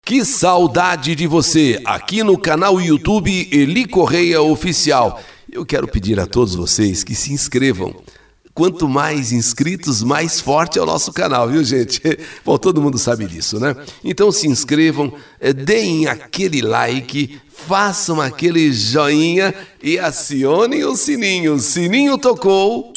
Que saudade de você, aqui no canal YouTube Eli Correia Oficial. Eu quero pedir a todos vocês que se inscrevam. Quanto mais inscritos, mais forte é o nosso canal, viu, gente? Bom, todo mundo sabe disso, né? Então se inscrevam, deem aquele like, façam aquele joinha e acionem o sininho. O sininho tocou.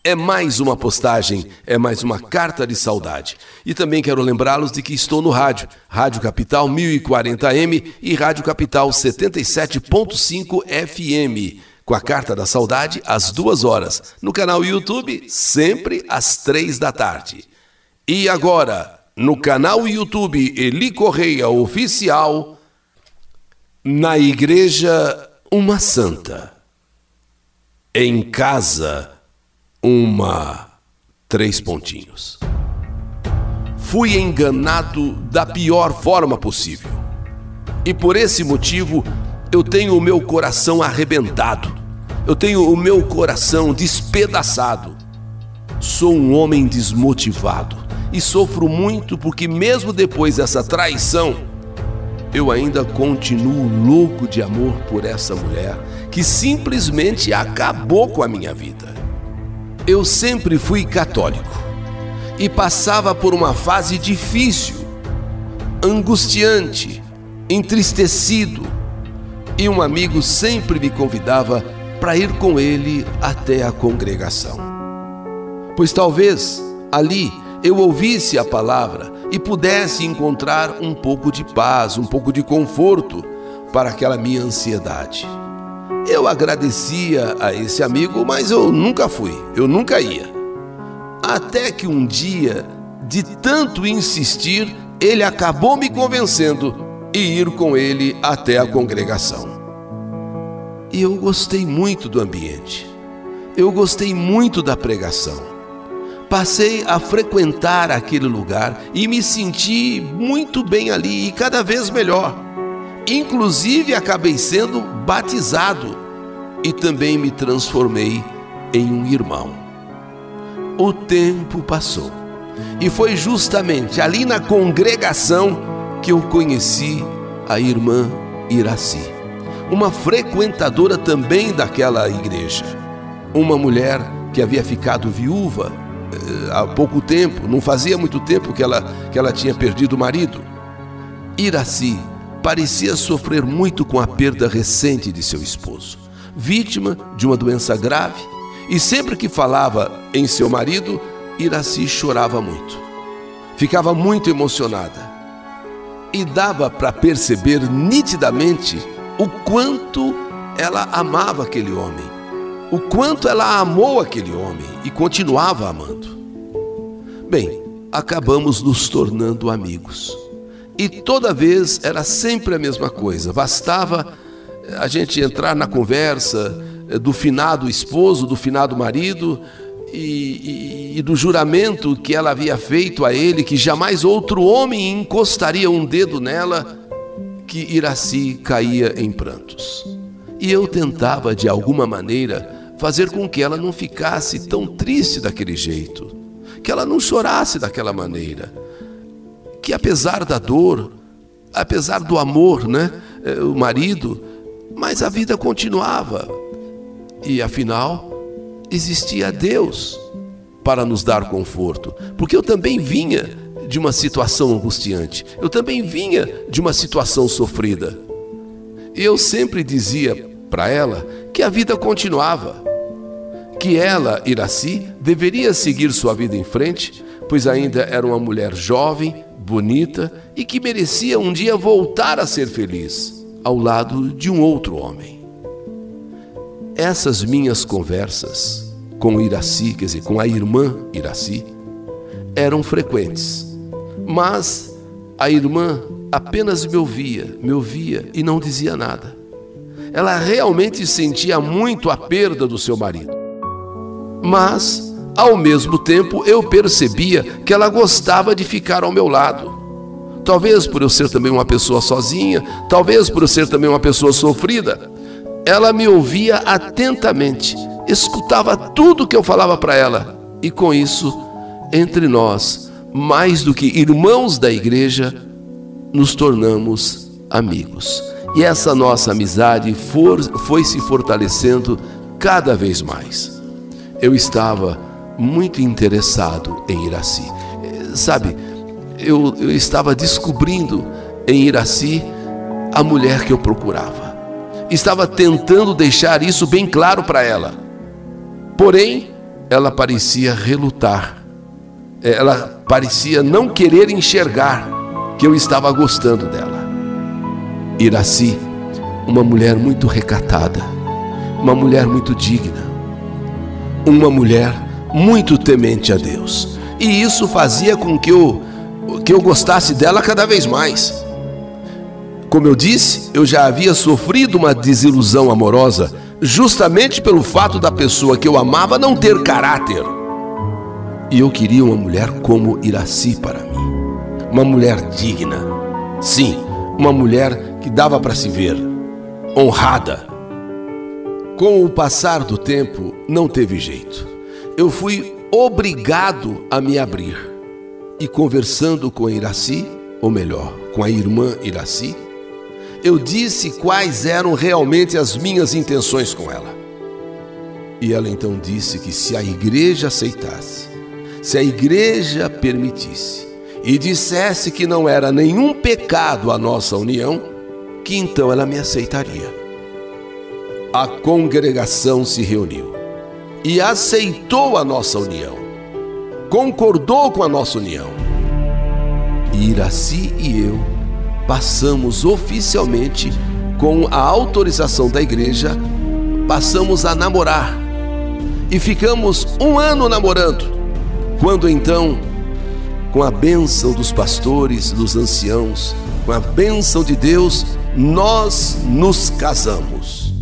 É mais uma postagem, é mais uma carta de saudade. E também quero lembrá-los de que estou no rádio, Rádio Capital 1040M e Rádio Capital 77.5 FM, com a Carta da Saudade às 2 horas, no canal YouTube, sempre às 3 da tarde. E agora, no canal YouTube Eli Correia Oficial, na igreja, uma santa. Em casa, uma 3 pontinhos. Fui enganado da pior forma possível. E por esse motivo, eu tenho o meu coração arrebentado. Eu tenho o meu coração despedaçado. Sou um homem desmotivado e sofro muito porque mesmo depois dessa traição, eu ainda continuo louco de amor por essa mulher que simplesmente acabou com a minha vida. Eu sempre fui católico e passava por uma fase difícil, angustiante, entristecido, e um amigo sempre me convidava para ir com ele até a congregação. Pois talvez ali eu ouvisse a palavra e pudesse encontrar um pouco de paz, um pouco de conforto para aquela minha ansiedade. Eu agradecia a esse amigo, mas eu nunca fui, eu nunca ia. Até que um dia, de tanto insistir, ele acabou me convencendo e ir com ele até a congregação. E eu gostei muito do ambiente, eu gostei muito da pregação. Passei a frequentar aquele lugar e me senti muito bem ali e cada vez melhor. Inclusive acabei sendo batizado e também me transformei em um irmão. O tempo passou e foi justamente ali na congregação que eu conheci a irmã Iraci, uma frequentadora também daquela igreja, uma mulher que havia ficado viúva há pouco tempo, não fazia muito tempo que ela tinha perdido o marido. Iraci parecia sofrer muito com a perda recente de seu esposo, vítima de uma doença grave, e sempre que falava em seu marido, Iraci chorava muito. Ficava muito emocionada. E dava para perceber nitidamente o quanto ela amava aquele homem, o quanto ela amou aquele homem e continuava amando. Bem, acabamos nos tornando amigos. E toda vez era sempre a mesma coisa, bastava a gente entrar na conversa do finado esposo, do finado marido e do juramento que ela havia feito a ele, que jamais outro homem encostaria um dedo nela, que Iraci caía em prantos. E eu tentava de alguma maneira fazer com que ela não ficasse tão triste daquele jeito, que ela não chorasse daquela maneira, que apesar da dor, apesar do amor, né, o marido, mas a vida continuava. E afinal, existia Deus para nos dar conforto, porque eu também vinha de uma situação angustiante, eu também vinha de uma situação sofrida. E eu sempre dizia para ela que a vida continuava, que ela, Iraci, deveria seguir sua vida em frente, pois ainda era uma mulher jovem, bonita e que merecia um dia voltar a ser feliz ao lado de um outro homem. Essas minhas conversas com Iraci, quer dizer, com a irmã Iraci, eram frequentes, mas a irmã apenas me ouvia e não dizia nada. Ela realmente sentia muito a perda do seu marido, mas ao mesmo tempo eu percebia que ela gostava de ficar ao meu lado. Talvez por eu ser também uma pessoa sozinha, talvez por eu ser também uma pessoa sofrida. Ela me ouvia atentamente, escutava tudo que eu falava para ela. E com isso, entre nós, mais do que irmãos da igreja, nos tornamos amigos. E essa nossa amizade foi se fortalecendo cada vez mais. Eu estava muito interessado em Iraci. Sabe, eu estava descobrindo em Iraci a mulher que eu procurava. Estava tentando deixar isso bem claro para ela. Porém, ela parecia relutar. Ela parecia não querer enxergar que eu estava gostando dela. Iraci, uma mulher muito recatada, uma mulher muito digna, uma mulher muito temente a Deus. E isso fazia com que eu gostasse dela cada vez mais. Como eu disse, eu já havia sofrido uma desilusão amorosa justamente pelo fato da pessoa que eu amava não ter caráter. E eu queria uma mulher como Iraci para mim. Uma mulher digna. Sim, uma mulher que dava para se ver. Honrada. Com o passar do tempo, não teve jeito. Eu fui obrigado a me abrir. E conversando com Iraci, ou melhor, com a irmã Iraci, eu disse quais eram realmente as minhas intenções com ela. E ela então disse que se a igreja aceitasse, se a igreja permitisse e dissesse que não era nenhum pecado a nossa união, que então ela me aceitaria. A congregação se reuniu e aceitou a nossa união, concordou com a nossa união. E Iraci e eu passamos oficialmente, com a autorização da igreja, passamos a namorar. E ficamos 1 ano namorando. Quando então, com a bênção dos pastores, dos anciãos, com a bênção de Deus, nós nos casamos.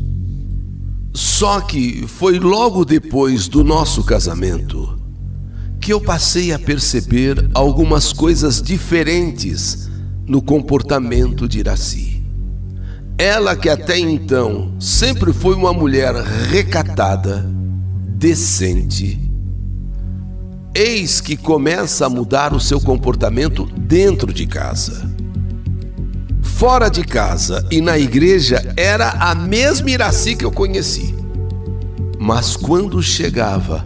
Só que foi logo depois do nosso casamento que eu passei a perceber algumas coisas diferentes no comportamento de Iraci. Ela, que até então sempre foi uma mulher recatada, decente, eis que começa a mudar o seu comportamento dentro de casa. Fora de casa e na igreja era a mesma Iraci que eu conheci. Mas quando chegava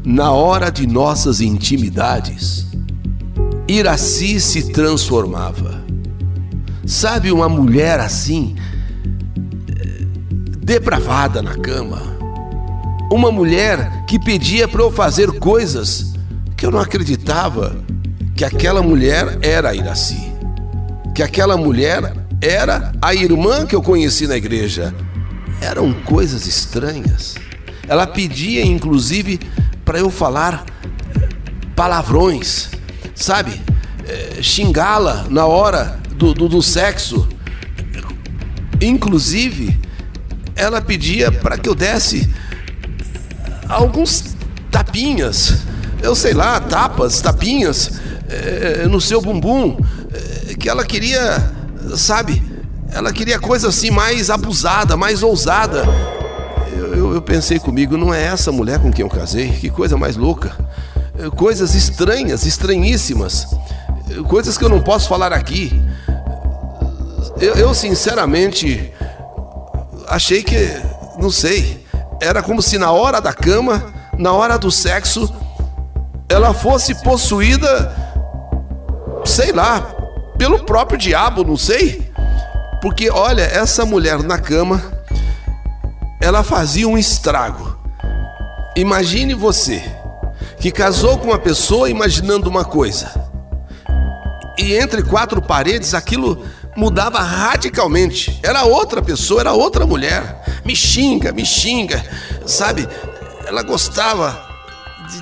na hora de nossas intimidades, Iraci se transformava. Sabe, uma mulher assim, depravada na cama. Uma mulher que pedia para eu fazer coisas que eu não acreditava que aquela mulher era a Iraci. Que aquela mulher era a irmã que eu conheci na igreja. Eram coisas estranhas. Ela pedia, inclusive, para eu falar palavrões, sabe? Xingá-la na hora do sexo. Inclusive, ela pedia para que eu desse alguns tapinhas, eu sei lá, tapinhas no seu bumbum, que ela queria, sabe? Ela queria coisa assim mais abusada, mais ousada. Eu pensei comigo, não é essa mulher com quem eu casei? Que coisa mais louca. Coisas estranhas, estranhíssimas. Coisas que eu não posso falar aqui. Eu sinceramente achei que, não sei, era como se na hora da cama, na hora do sexo, ela fosse possuída, sei lá, pelo próprio diabo, não sei. Porque olha, essa mulher na cama, ela fazia um estrago. Imagine você, que casou com uma pessoa imaginando uma coisa, e entre 4 paredes aquilo mudava radicalmente. Era outra pessoa, era outra mulher. Me xinga, sabe? Ela gostava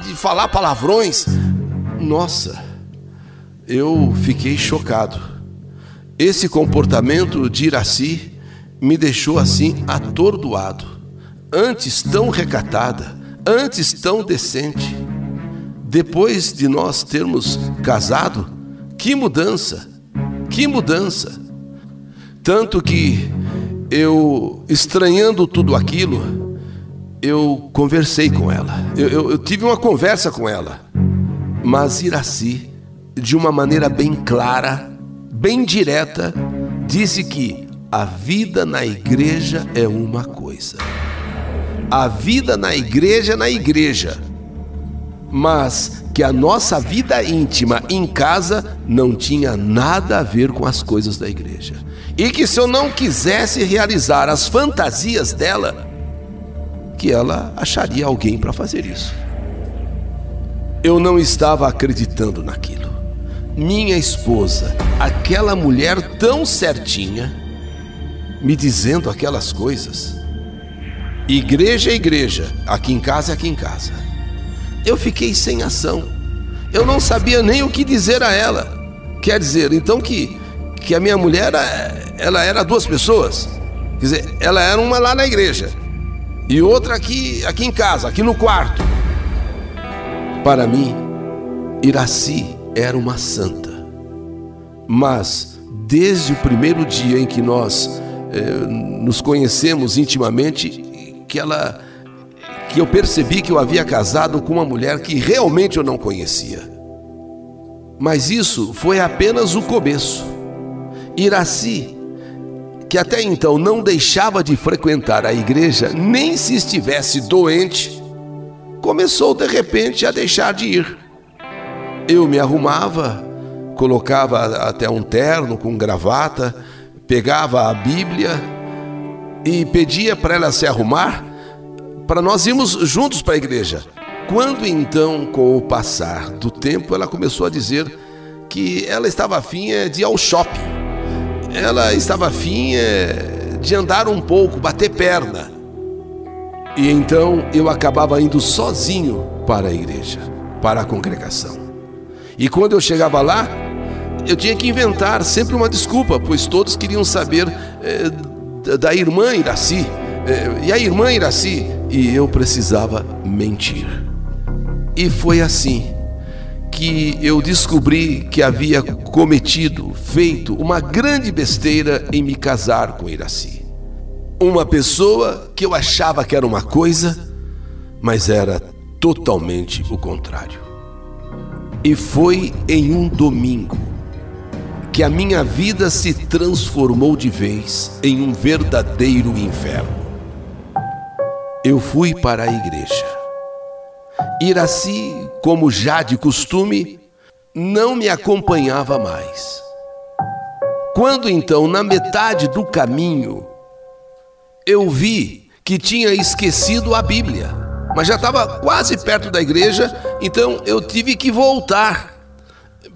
de falar palavrões. Nossa, eu fiquei chocado. Esse comportamento de Iraci me deixou assim atordoado. Antes tão recatada, antes tão decente. Depois de nós termos casado, que mudança, que mudança. Tanto que eu, estranhando tudo aquilo, eu conversei com ela. Eu tive uma conversa com ela. Mas Iraci, de uma maneira bem clara, bem direta, disse que a vida na igreja é uma coisa. A vida na igreja é na igreja, mas que a nossa vida íntima em casa não tinha nada a ver com as coisas da igreja. E que se eu não quisesse realizar as fantasias dela, que ela acharia alguém para fazer isso. Eu não estava acreditando naquilo. Minha esposa, aquela mulher tão certinha, me dizendo aquelas coisas. Igreja é igreja, aqui em casa é aqui em casa. Eu fiquei sem ação. Eu não sabia nem o que dizer a ela. Quer dizer, então que a minha mulher, ela era duas pessoas. Quer dizer, ela era uma lá na igreja e outra aqui em casa, aqui no quarto. Para mim, Iraci era uma santa. Mas desde o primeiro dia em que nós nos conhecemos intimamente, que eu percebi que eu havia casado com uma mulher que realmente eu não conhecia. Mas isso foi apenas o começo. Iraci, que até então não deixava de frequentar a igreja, nem se estivesse doente, começou de repente a deixar de ir. Eu me arrumava, colocava até um terno com gravata, pegava a Bíblia e pedia para ela se arrumar para nós irmos juntos para a igreja. Quando então, com o passar do tempo, ela começou a dizer que ela estava afim de ir ao shopping. Ela estava afim de andar um pouco, bater perna. E então eu acabava indo sozinho para a igreja, para a congregação. E quando eu chegava lá, eu tinha que inventar sempre uma desculpa, pois todos queriam saber da irmã Iraci. E a irmã Iraci, e eu precisava mentir. E foi assim que eu descobri que havia feito uma grande besteira em me casar com Iraci. Uma pessoa que eu achava que era uma coisa, mas era totalmente o contrário. E foi em um domingo que a minha vida se transformou de vez em um verdadeiro inferno. Eu fui para a igreja. Iraci, como já de costume, não me acompanhava mais. Quando então, na metade do caminho, eu vi que tinha esquecido a Bíblia, mas já estava quase perto da igreja, então eu tive que voltar,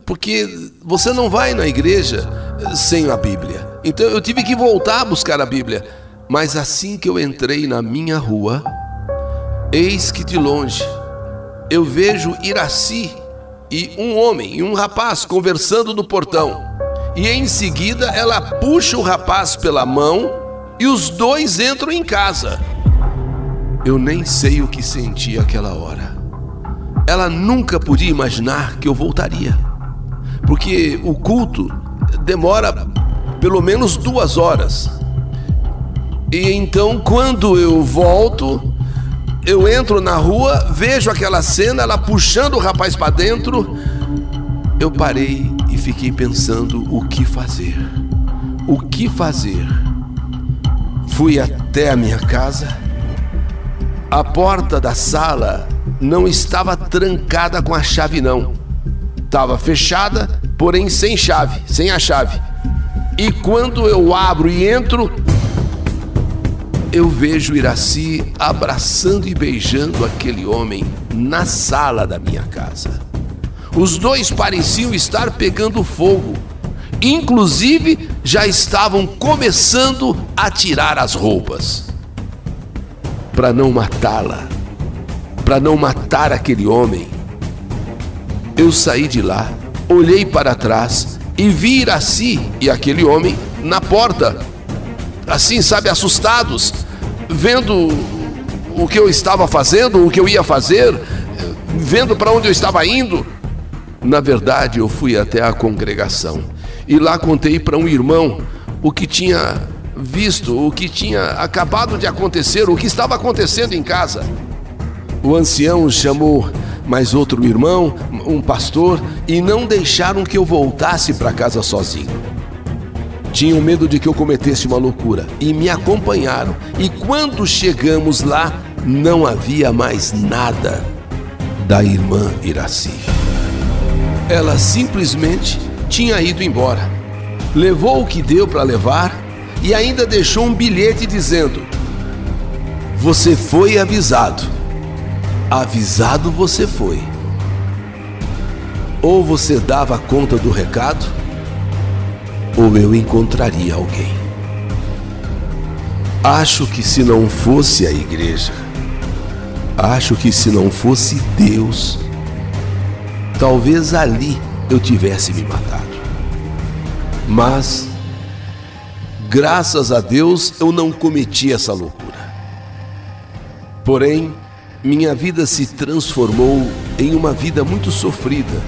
porque você não vai na igreja sem a Bíblia. Então eu tive que voltar a buscar a Bíblia. Mas assim que eu entrei na minha rua, eis que de longe eu vejo Iraci e um homem e um rapaz conversando no portão. E em seguida ela puxa o rapaz pela mão e os dois entram em casa. Eu nem sei o que senti aquela hora. Ela nunca podia imaginar que eu voltaria, porque o culto demora pelo menos 2 horas. E então, quando eu volto, eu entro na rua, vejo aquela cena, ela puxando o rapaz para dentro. Eu parei e fiquei pensando o que fazer. O que fazer? Fui até a minha casa. A porta da sala não estava trancada com a chave, não. Estava fechada, porém sem chave, sem a chave. E quando eu abro e entro, eu vejo Iraci abraçando e beijando aquele homem na sala da minha casa. Os dois pareciam estar pegando fogo. Inclusive, já estavam começando a tirar as roupas. Para não matá-la, para não matar aquele homem, eu saí de lá, olhei para trás e vi Iraci e aquele homem na porta, assim, sabe, assustados, vendo o que eu estava fazendo, o que eu ia fazer, vendo para onde eu estava indo. Na verdade, eu fui até a congregação e lá contei para um irmão o que tinha visto, o que tinha acabado de acontecer, o que estava acontecendo em casa. O ancião chamou mais outro irmão, um pastor, e não deixaram que eu voltasse para casa sozinho. Tinham medo de que eu cometesse uma loucura e me acompanharam. E quando chegamos lá, não havia mais nada da irmã Iraci. Ela simplesmente tinha ido embora. Levou o que deu para levar e ainda deixou um bilhete dizendo: "Você foi avisado. Avisado você foi. Ou você dava conta do recado, ou eu encontraria alguém." Acho que se não fosse a igreja, acho que se não fosse Deus, talvez ali eu tivesse me matado. Mas, graças a Deus, eu não cometi essa loucura. Porém, minha vida se transformou em uma vida muito sofrida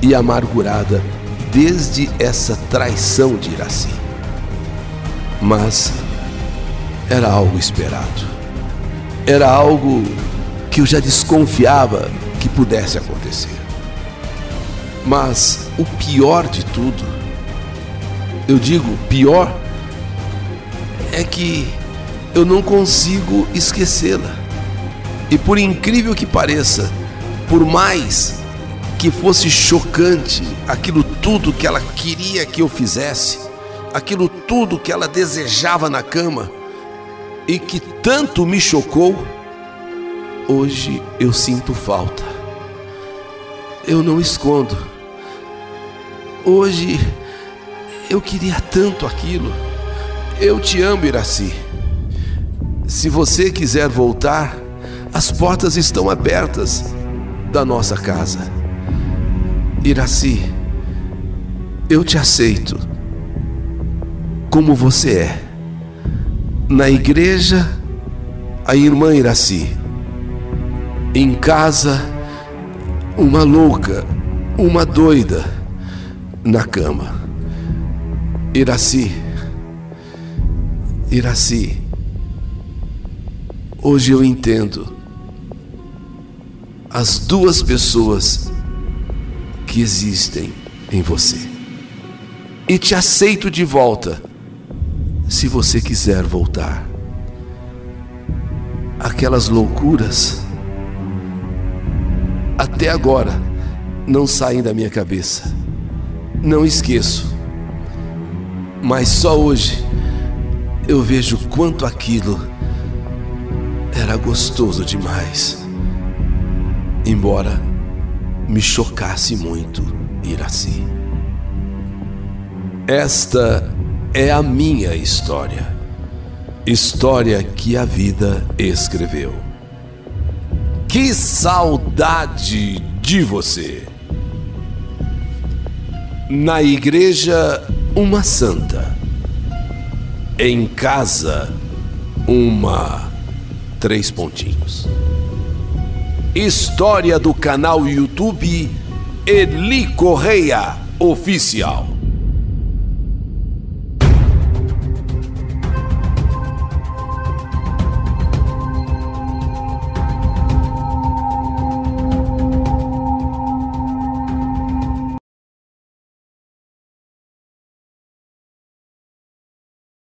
e amargurada desde essa traição de Iraci. Mas era algo esperado. Era algo que eu já desconfiava que pudesse acontecer. Mas o pior de tudo, eu digo pior, é que eu não consigo esquecê-la. E por incrível que pareça, por mais que fosse chocante aquilo tudo que ela queria que eu fizesse, aquilo tudo que ela desejava na cama e que tanto me chocou, hoje eu sinto falta. Eu não escondo. Hoje eu queria tanto aquilo. Eu te amo, Iraci. Se você quiser voltar, as portas estão abertas da nossa casa. Iraci, eu te aceito como você é. Na igreja, a irmã Iraci. Em casa, uma louca, uma doida. Na cama. Iraci, hoje eu entendo as duas pessoas que existem em você. E te aceito de volta, se você quiser voltar. Aquelas loucuras, até agora, não saem da minha cabeça. Não esqueço. Mas só hoje eu vejo quanto aquilo era gostoso demais. Embora me chocasse muito, Iraci. Esta é a minha história. História que a vida escreveu. Que saudade de você! Na igreja, uma santa. Em casa, uma 3 pontinhos. História do canal YouTube Eli Correia Oficial.